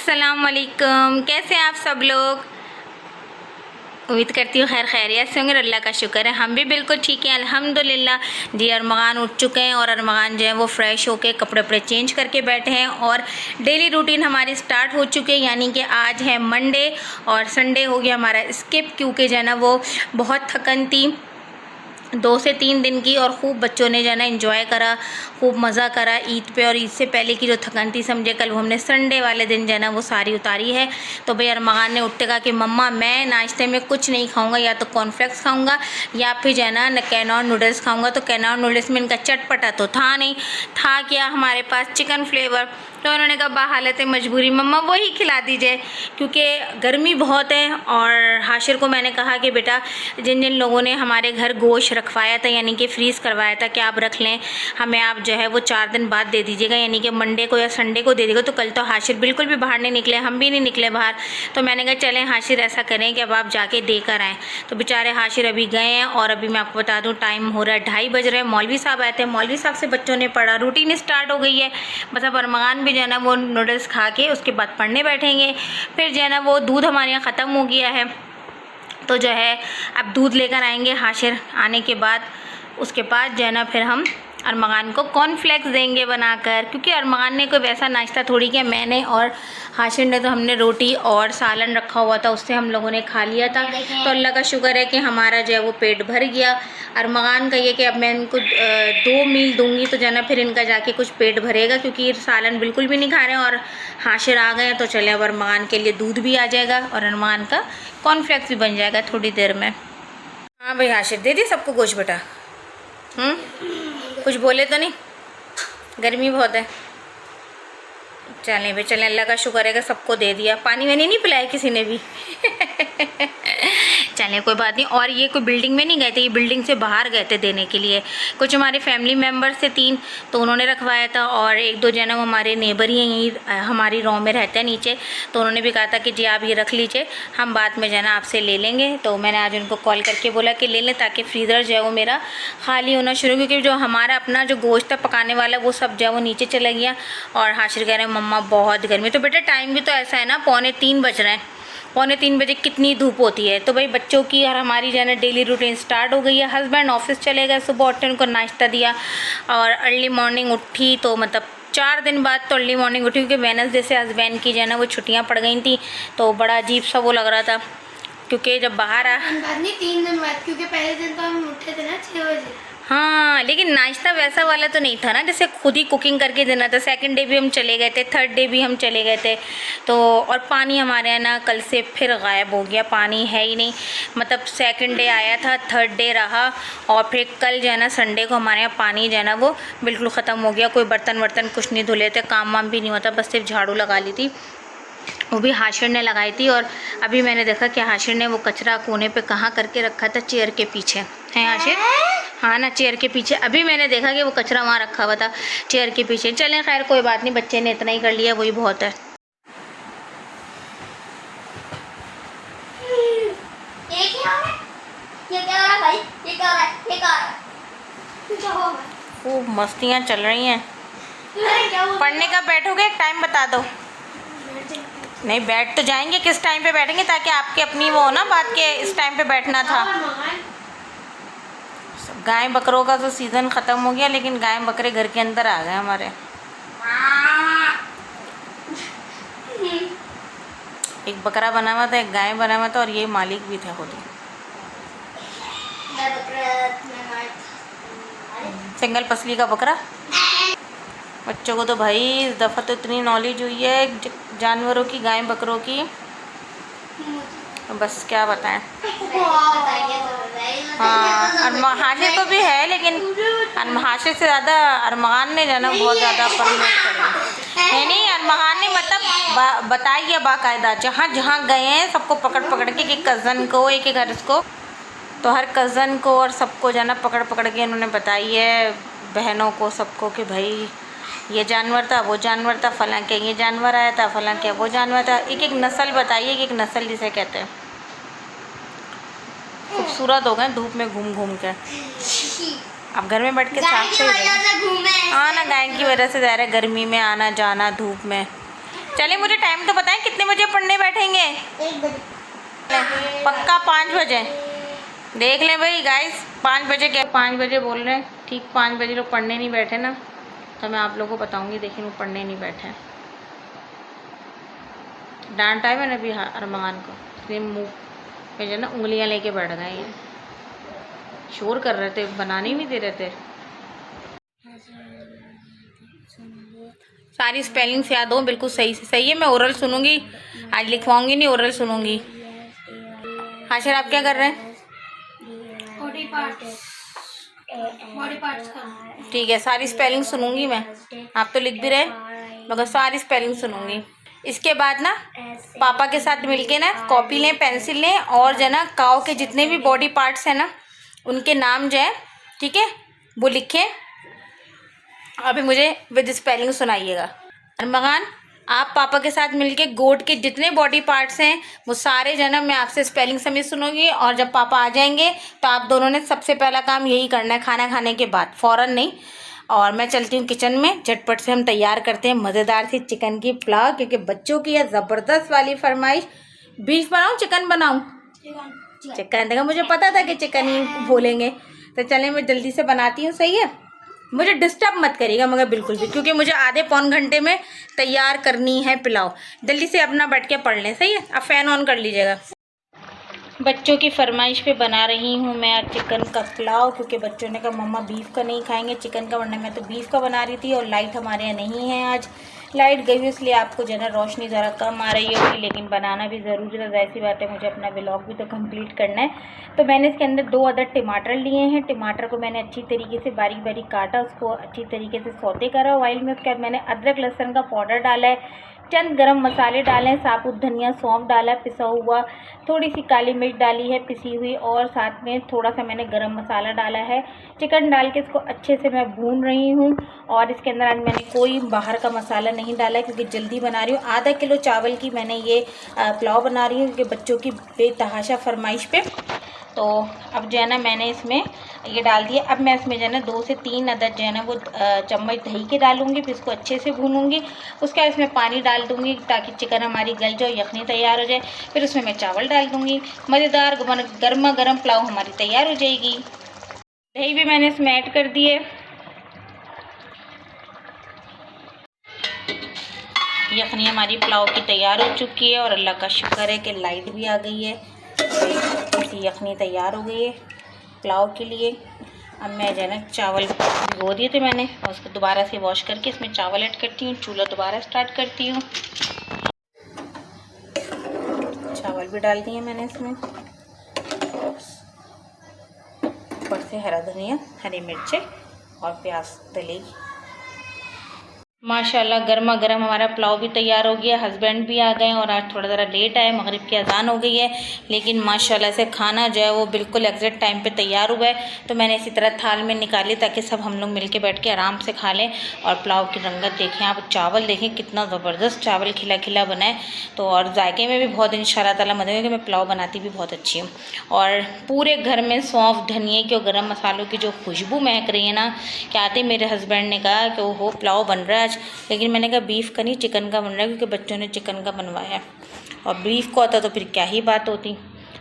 अस्सलाम वालेकुम। कैसे हैं आप सब लोग? उम्मीद करती हूँ खैर खैरियत से होंगे। अल्लाह का शुक्र है हम भी बिल्कुल ठीक हैं अल्हम्दुलिल्लाह। जी अरमगान उठ चुके हैं और अरमगान जो है वो फ्रेश होके कपड़े वपड़े चेंज करके बैठे हैं और डेली रूटीन हमारी स्टार्ट हो चुकी है। यानी कि आज है मंडे और संडे हो गया हमारा स्किप, क्योंकि जो है ना वो बहुत थकन थी 2 से 3 दिन की और खूब बच्चों ने जो है ना इंजॉय करा, खूब मज़ा करा ईद पे। और ईद से पहले की जो थकान थी समझे कल वो हमने संडे वाले दिन जो है ना वो सारी उतारी है। तो भाई अरमान ने उठते कहा कि मम्मा मैं नाश्ते में कुछ नहीं खाऊंगा, या तो कॉर्नफ्लेक्स खाऊंगा या फिर जो है ना कैनॉन नूडल्स खाऊंगा। तो कैनॉन नूडल्स में इनका चटपटा तो था नहीं, था क्या हमारे पास चिकन फ्लेवर। तो उन्होंने कहा बाहालत मजबूरी मम्मा वही खिला दीजिए, क्योंकि गर्मी बहुत है। और हाशिर को मैंने कहा कि बेटा जिन जिन लोगों ने हमारे घर गोश्त रखवाया था यानी कि फ्रीज़ करवाया था कि आप रख लें, हमें आप जो है वो 4 दिन बाद दे दीजिएगा, यानी कि मंडे को या संडे को दे दीजिएगा। तो कल तो हाशिर बिल्कुल भी बाहर नहीं निकले, हम भी नहीं निकले बाहर। तो मैंने कहा चलें हाशिर ऐसा करें कि अब आप जाके दे कर आएँ। तो बेचारे हाशिर अभी गए हैं और अभी मैं आपको बता दूँ टाइम हो रहा है 2:30 बज रहे हैं। मौलवी साहब आए थे, मौलवी साहब से बच्चों ने पढ़ा, रूटीन स्टार्ट हो गई है। मतलब अरमान भी जो है ना वो नूडल्स खा के उसके बाद पढ़ने बैठेंगे। फिर जो है ना वो दूध हमारे यहाँ ख़त्म हो गया है, तो जो है अब दूध लेकर आएंगे हाशिर आने के बाद। उसके बाद जो है ना फिर हम अरमान को कॉर्नफ्लेक्स देंगे बनाकर, क्योंकि अरमान ने कोई वैसा नाश्ता थोड़ी किया। मैंने और हाशिर ने तो हमने रोटी और सालन रखा हुआ था उससे हम लोगों ने खा लिया था। तो अल्लाह का शुक्र है कि हमारा जो है वो पेट भर गया। अरमान का ये कि अब मैं इनको 2 मील दूंगी तो जो है ना फिर इनका जाके कुछ पेट भरेगा, क्योंकि ये सालन बिल्कुल भी नहीं खा रहे हैं। और हाशिर आ गए हैं तो चले अब अरमान के लिए दूध भी आ जाएगा और अरमान का कॉर्नफ्लेक्स भी बन जाएगा थोड़ी देर में। हाँ भाई हाशिर दे दी सबको गोश्त बेटा? कुछ बोले तो नहीं? गर्मी बहुत है। चलें भाई चलें, अल्लाह का शुक्र है कि सबको दे दिया। पानी वानी नहीं पिलाया किसी ने भी चलें कोई बात नहीं। और ये कोई बिल्डिंग में नहीं गए थे, ये बिल्डिंग से बाहर गए थे देने के लिए। कुछ हमारे फैमिली मेम्बर्स थे 3, तो उन्होंने रखवाया था। और 1-2 जन वो हमारे नेबर ही यहीं हमारी रो में रहते हैं नीचे, तो उन्होंने भी कहा था कि जी आप ये रख लीजिए, हम बाद में जाना आपसे ले लेंगे। तो मैंने आज उनको कॉल करके बोला कि ले लें, ताकि फ्रीज़र जो है वो मेरा खाली होना शुरू, क्योंकि जो हमारा अपना जो गोश्त था पकाने वाला वो सब जो है वो नीचे चला गया। और हाशिर कह रहे हैं मम्मा बहुत गर्मी। तो बेटा टाइम भी तो ऐसा है ना, 2:45 बज रहे हैं। 2:45 बजे कितनी धूप होती है। तो भाई बच्चों की और हमारी जो है ना डेली रूटीन स्टार्ट हो गई है। हस्बैंड ऑफिस चले गए, सुबह उठे उनको नाश्ता दिया और अर्ली मॉर्निंग उठी। तो मतलब 4 दिन बाद तो अर्ली मॉर्निंग उठी, क्योंकि वेडनेसडे से हस्बैंड की जो है ना वो छुट्टियाँ पड़ गई थी। तो बड़ा अजीब सा वो लग रहा था, क्योंकि जब बाहर आ 3 दिन बाद, क्योंकि पहले दिन तो हम उठे थे ना 6 बजे। हाँ लेकिन नाश्ता वैसा वाला तो नहीं था ना, जैसे खुद ही कुकिंग करके देना था। सेकंड डे भी हम चले गए थे, थर्ड डे भी हम चले गए थे। तो और पानी हमारे यहाँ ना कल से फिर गायब हो गया, पानी है ही नहीं। मतलब सेकंड डे आया था, थर्ड डे रहा और फिर कल जो है ना संडे को हमारे यहाँ पानी जो है ना वो बिल्कुल ख़त्म हो गया। कोई बर्तन वर्तन कुछ नहीं धुले थे, काम वाम भी नहीं होता, बस सिर्फ झाड़ू लगा ली थी, वो भी हाशिर ने लगाई थी। और अभी मैंने देखा कि हाशिर ने वो कचरा कोने पे कहाँ करके रखा था, चेयर के पीछे है हाशिर। हाँ ना, चेयर के पीछे। अभी मैंने देखा कि वो कचरा वहाँ रखा हुआ था चेयर के पीछे। चलें खैर कोई बात नहीं, बच्चे ने इतना ही कर लिया वही बहुत है। खूब मस्तियाँ चल रही हैं। पढ़ने का बैठोगे एक टाइम बता दो। नहीं बैठ तो जाएंगे, किस टाइम पे बैठेंगे ताकि आपके अपनी वो हो ना बात के इस टाइम पे बैठना था। गाय बकरों का तो सीज़न ख़त्म हो गया, लेकिन गाय बकरे घर के अंदर आ गए हमारे। एक बकरा बना हुआ था, एक गाय बना हुआ था और ये मालिक भी था खुद। सिंगल पसली का बकरा। बच्चों को तो भाई इस दफ़ा तो इतनी नॉलेज हुई है जानवरों की, गाय बकरों की, बस क्या बताएं। हाँ हाशिर को भी है, लेकिन हाशिर से ज़्यादा अरमान ने जाना बहुत ज़्यादा प्रमोट करा। नहीं अरमान ने मतलब बताइए बाकायदा, जहाँ जहाँ गए हैं सबको पकड़ पकड़ के, एक कज़न को एक घर को, तो हर कज़न को और सबको जाना पकड़ पकड़ के इन्होंने बताई है, बहनों को सबको, कि भाई ये जानवर था, वो जानवर था, फलां के ये जानवर आया था, फलां के वो जानवर था। एक एक नस्ल बताइए, एक नस्ल जिसे कहते हैं। खूबसूरत हो गए धूप में घूम घूम कर। अब घर में बैठ के साफ से हाँ ना, गाय की वजह से ज़्यादा गर्मी में आना जाना धूप में। चले मुझे टाइम तो बताएं कितने बजे पढ़ने बैठेंगे? 1 बजे। पक्का 5 बजे। देख लें भाई गाइस, 5 बजे क्या 5 बजे बोल रहे हैं, ठीक 5 बजे लोग पढ़ने नहीं बैठे ना तो मैं आप लोगों को बताऊंगी। देखिए वो पढ़ने नहीं बैठे, डांटा है मैंने अभी अरमान को, इसलिए मुँह पे जो ना उंगलियां लेके बैठ गए हैं, शोर कर रहे थे, बनाने ही नहीं दे रहे थे। सारी स्पेलिंग्स याद हो बिल्कुल सही से। सही है, मैं ओरल सुनूंगी, आज लिखवाऊंगी नहीं, ओरल सुनूंगी। हाशिर आप क्या कर रहे हैं? बॉडी पार्ट्स का। ठीक है, सारी स्पेलिंग सुनूंगी मैं, आप तो लिख भी रहे मगर सारी स्पेलिंग सुनूंगी। इसके बाद ना पापा के साथ मिलके ना कॉपी लें, पेंसिल लें और जो है ना काऊ के जितने भी बॉडी पार्ट्स हैं ना उनके नाम जो है, ठीक है, वो लिखें। अभी मुझे विद स्पेलिंग सुनाइएगा। अरमगान आप पापा के साथ मिलके गोट के जितने बॉडी पार्ट्स हैं वो सारे जो है ना मैं आपसे स्पेलिंग समेत सुनूंगी, और जब पापा आ जाएंगे तो आप दोनों ने सबसे पहला काम यही करना है, खाना खाने के बाद, फ़ौरन नहीं। और मैं चलती हूँ किचन में, झटपट से हम तैयार करते हैं मज़ेदार सी चिकन की पुलाव, क्योंकि बच्चों की यह ज़बरदस्त वाली फरमाइश। बीफ बनाऊँ चिकन बनाऊँ? चिकन, देखा मुझे पता था कि चिकन ही बोलेंगे, तो चलें मैं जल्दी से बनाती हूँ। सही है, मुझे डिस्टर्ब मत करिएगा मगर बिल्कुल भी, क्योंकि मुझे आधे पौन घंटे में तैयार करनी है पुलाव। जल्दी से अपना बैठ के पढ़ लें। सही है, अब फ़ैन ऑन कर लीजिएगा। बच्चों की फरमाइश पे बना रही हूँ मैं आज चिकन का पुलाव, क्योंकि बच्चों ने कहा मम्मा बीफ का नहीं खाएंगे चिकन का, वरना मैं तो बीफ का बना रही थी। और लाइट हमारे यहाँ नहीं है, आज लाइट गई हुई, इसलिए आपको जो है ना रोशनी ज़रा कम आ रही होगी, लेकिन बनाना भी ज़रूरी है, ज़ाहिर सी बात है, मुझे अपना व्लॉग भी तो कंप्लीट करना है। तो मैंने इसके अंदर 2 अदद टमाटर लिए हैं। टमाटर को मैंने अच्छी तरीके से बारीक बारीक काटा, उसको अच्छी तरीके से सौते करा ऑयल में। उसके बाद मैंने अदरक लहसुन का पाउडर डाला है, चंद गरम मसाले डाले हैं, साबुत धनिया सौंफ डाला है पिसा हुआ, थोड़ी सी काली मिर्च डाली है पिसी हुई, और साथ में थोड़ा सा मैंने गरम मसाला डाला है। चिकन डाल के इसको अच्छे से मैं भून रही हूँ। और इसके अंदर आज मैंने कोई बाहर का मसाला नहीं डाला है, क्योंकि जल्दी बना रही हूँ। आधा किलो चावल की मैंने ये पुलाव बना रही हूँ, क्योंकि बच्चों की बेतहाशा फरमाइश पे। तो अब जो है ना मैंने इसमें ये डाल दिया। अब मैं इसमें जो है ना 2 से 3 अदद जो है ना वो चम्मच दही के डालूंगी, फिर इसको अच्छे से भूनूंगी। उसके बाद इसमें पानी डाल दूंगी ताकि चिकन हमारी गल जाए, यखनी तैयार हो जाए। फिर उसमें मैं चावल डाल दूंगी, मज़ेदार गर्मा गर्म पुलाव हमारी तैयार हो जाएगी। दही भी मैंने इसमें ऐड कर दी है। यखनी हमारी पुलाव की तैयार हो चुकी है, और अल्लाह का शुक्र है कि लाइट भी आ गई है, इसकी यखनी तैयार हो गई है पुलाव के लिए। अब मैं जो है ना चावल भिगो दिए थे मैंने, और उसको दोबारा से वॉश करके इसमें चावल ऐड करती हूँ। चूल्हा दोबारा स्टार्ट करती हूँ। चावल भी डाल दिए मैंने इसमें, ऊपर से हरा धनिया, हरी मिर्चें और प्याज डलेगी। माशाल्लाह गर्मा गर्म हमारा पुलाव भी तैयार हो गया। हस्बैंड भी आ गए और आज थोड़ा ज़रा लेट आए, मगरिब की अजान हो गई है, लेकिन माशाल्लाह से खाना जो है वो बिल्कुल एग्जैक्ट टाइम पे तैयार हुआ है। तो मैंने इसी तरह थाल में निकाली ताकि सब हम लोग मिल के बैठ के आराम से खा लें। और पुलाव की रंगत देखें आप, चावल देखें कितना ज़बरदस्त चावल खिला खिला बना है। तो और जायके में भी बहुत इंशाअल्लाह ताला मदद है कि मैं पुलाव बनाती भी बहुत अच्छी हूँ। और पूरे घर में सौंफ, धनिए की और गर्म मसालों की जो खुशबू महक रही है ना, क्या आते मेरे हस्बैंड ने कहा कि वो पुलाव बन रहा है आज, लेकिन मैंने कहा बीफ का नहीं चिकन का बन रहा है, क्योंकि बच्चों ने चिकन का बनवाया है, और बीफ का होता तो फिर क्या ही बात होती।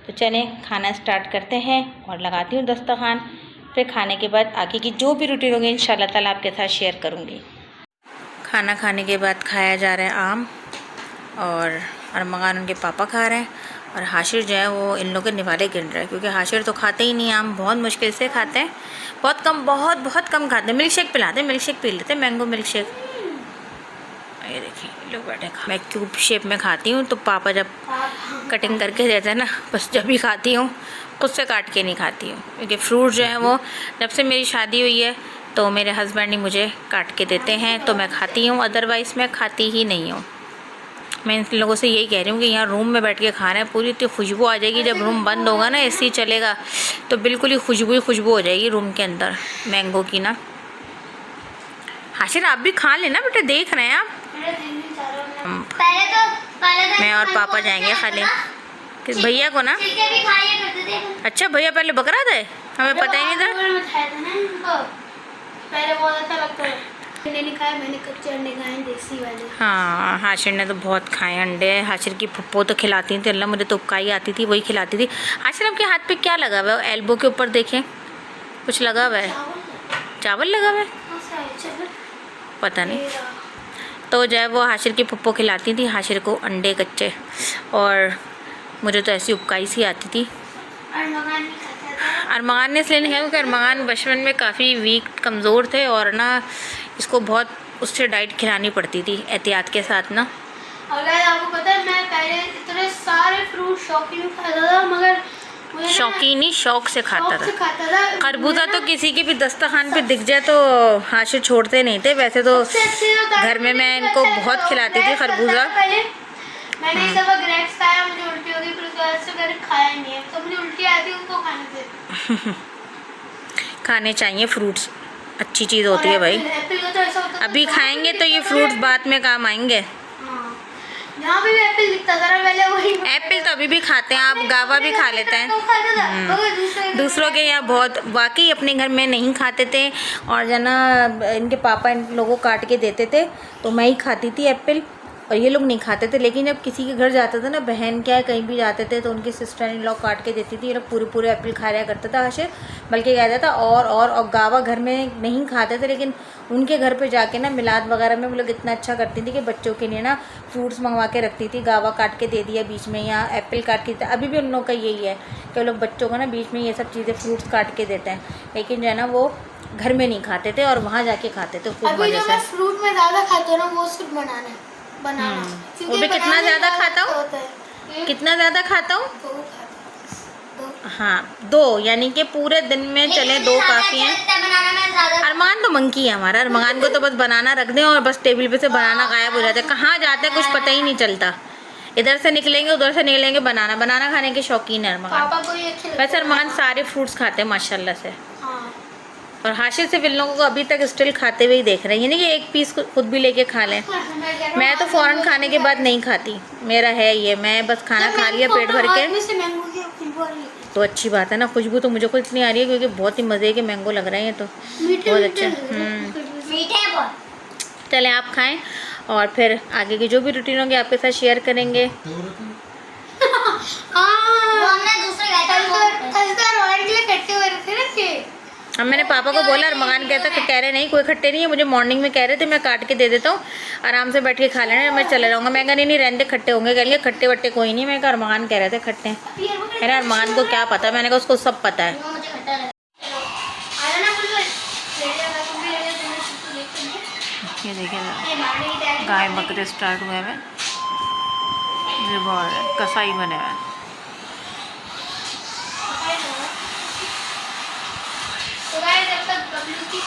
तो चलें खाना स्टार्ट करते हैं और लगाती हूँ दस्तरखान। फिर खाने के बाद आगे की जो भी रूटीन होगी इंशाल्लाह ताला आपके साथ शेयर करूँगी। खाना खाने के बाद खाया जा रहा है आम, और अरमगान उनके पापा खा रहे हैं, और हाशिर जो है वो इन लोगों के निवाले गिन रहा है, क्योंकि हाशिर तो खाते ही नहीं आम, बहुत मुश्किल से खाते हैं, बहुत कम, बहुत कम खाते हैं। मिल्क शेक पिलाते हैं, मिल्क शेक पी लेते हैं, मैंगो मिल्क शेक। ये देखिए लोग बैठे खा, मैं क्यूब शेप में खाती हूँ, तो पापा जब कटिंग करके देते हैं ना, बस जब भी खाती हूँ, खुद से काट के नहीं खाती हूँ, क्योंकि फ्रूट जो है वो जब से मेरी शादी हुई है तो मेरे हस्बैंड ही मुझे काट के देते हैं, तो मैं खाती हूँ, अदरवाइज़ मैं खाती ही नहीं हूँ। मैं इन लोगों से यही कह रही हूँ कि यहाँ रूम में बैठ के खाना है, पूरी इतनी खुशबू आ जाएगी जब रूम बंद होगा ना, एसी चलेगा तो बिल्कुल ही खुशबू हो जाएगी रूम के अंदर मैंगो की ना। हाशिर आप भी खा लेना बेटा, देख रहे हैं आप। मैं और पापा जाएंगे खाली भैया को ना। अच्छा भैया पहले बकरा थे, हमें पता ही नहीं था। पहले बहुत अच्छा लगता है। मैंने नहीं खाया, मैंने कच्चे अंडे खाए हैं, देसी वाले। हाँ, हाशिर ने तो बहुत खाए अंडे। हाशिर की पप्पो तो खिलाती थी, अल्लाह मुझे तो उपकाई आती थी, वही खिलाती थी। हाशिर आपके हाथ पे क्या लगा हुआ है? एल्बो के ऊपर देखें, कुछ लगा हुआ है। चावल लगा हुआ है, हाँ, शायद चावल। पता नहीं। मेरा। तो जो है वो हाशिर की पप्पो खिलाती थी हाशिर को अंडे कच्चे, और मुझे तो ऐसी उपकाई सी आती थी। अरमान नहीं खाता था। अरमान ने इसलिए नहीं खाया क्योंकि अरमान बचपन में काफ़ी वीक कमज़ोर थे, और ना इसको बहुत उससे डाइट खिलानी पड़ती थी एहतियात के साथ ना। और गाइस आपको पता है मैं पहले इतने सारे फ्रूट शौकीन खाता था, मगर मुझे ना शौकीन ही शौक से खाता शौक से था। खाता था। खरबूजा मुझे तो ना किसी के भी दस्तरखान पे दिख जाए तो हाशिर छोड़ते नहीं थे। वैसे तो सबसे अच्छी जो था, घर में मैं मुझे इनको अच्छा बहुत लगता था। खिलाती थी ग्रेप्स खाता खरबूजा। था पहले मैंने एक दफा ग्रेप्स खाया, मुझे उल्टी हो गई, फिर उसके बाद से मैंने खाया ही नहीं है। तो मुझे उल्टी आती है उनको खाने से। खाने चाहिए फ्रूट्स, अच्छी चीज़ होती और है भाई। एप्पल का तो ऐसा होता था, अभी जहाँ पे खाएंगे भी तो ये दिखता था फ्रूट्स ना, बाद में काम आएंगे। हाँ, जहाँ पे भी एप्पल दिखता था ना पहले वही एप्पल तो अभी भी खाते हैं, आप गावा भी खा लेते हैं। तो खाता था, मगर दूसरों के यहाँ बहुत, वाकई अपने घर में नहीं खाते थे, और जना इनके पापा इन लोगों को काट के देते थे तो मैं ही खाती थी एप्पल, और ये लोग नहीं खाते थे। लेकिन जब किसी के घर जाते थे ना, बहन क्या है कहीं भी जाते थे, तो उनकी सिस्टर इन लोग काट के देती थी, ये लोग पूरे पूरे एप्पल खा लिया करता था हाशिर। बल्कि कहता था और गावा घर में नहीं खाते थे, लेकिन उनके घर पे जाके ना मिलाद वगैरह में वो लोग इतना अच्छा करती थी कि बच्चों के लिए ना फ्रूट्स मंगवा के रखती थी। गावा काट के दे दिया बीच में, या एप्पल काट के देता। अभी भी उन लोगों का यही है कि वो लोग बच्चों को ना बीच में ये सब चीज़ें फ्रूट्स काट के देते हैं, लेकिन जो है ना वो घर में नहीं खाते थे और वहाँ जाके खाते थे खूब अभी मज़े जो से। मैं फ्रूट में ज्यादा खाती हूँ ना वो सिर्फ बनाना वो क्योंकि भी कितना बनाने ज़्यादा में खाता हूँ? होता है। कितना ज़्यादा खाता हूँ? दो खाते हैं, दो। हाँ, 2, यानी कि पूरे दिन में चले 2 काफ़ी हैं। बनाना में ज्यादा अरमान तो मंकी है हमारा, अरमान को तो बस बनाना रख दें और बस टेबल पे से बनाना गायब हो जाता है। कहाँ जाते हैं कुछ पता ही नहीं चलता, इधर से निकलेंगे उधर से निकलेंगे। बनाना खाने के शौकीन है अरमान। पापा को ये अच्छे लगते वैसे हैं। अरमान सारे फ्रूट्स खाते हैं माशाल्लाह से, हाँ। और हाशिर सिर्फ इन लोगों को अभी तक स्टिल खाते हुए ही देख रहे हैं, यानी कि एक पीस खुद भी लेके खा लें। मैं तो फ़ौरन खाने के बाद नहीं खाती, मेरा है ये, मैं बस खाना खा लिया पेट भर के तो अच्छी बात है ना। खुशबू तो मुझे खुद इतनी आ रही है क्योंकि बहुत ही मज़े के मैंगो लग रहे हैं, ये तो बहुत अच्छा। मीठे हैं बहुत। चलें आप खाएं, और फिर आगे की जो भी रूटीन होंगे आपके साथ शेयर करेंगे। अब मैंने पापा को बोला, अरमान कहता कि कह रहे नहीं कोई खट्टे नहीं है, मुझे मॉर्निंग में कह रहे थे मैं काट के दे देता हूँ, आराम से बैठ के खा लेना, मैं चले जाऊँगा। मैं कहा नहीं रहने दे, खट्टे होंगे। कह लिए खट्टे वट्टे कोई नहीं। मैं कहा अरमान कह रहे थे खट्टे हैं। मैंने अरमान को क्या पता, मैंने कहा उसको सब पता है। ये देखिए गाय बकरे स्टार्ट हुए हैं, कसाई बने हुए हैं। तो गाइस जब तक बबलू की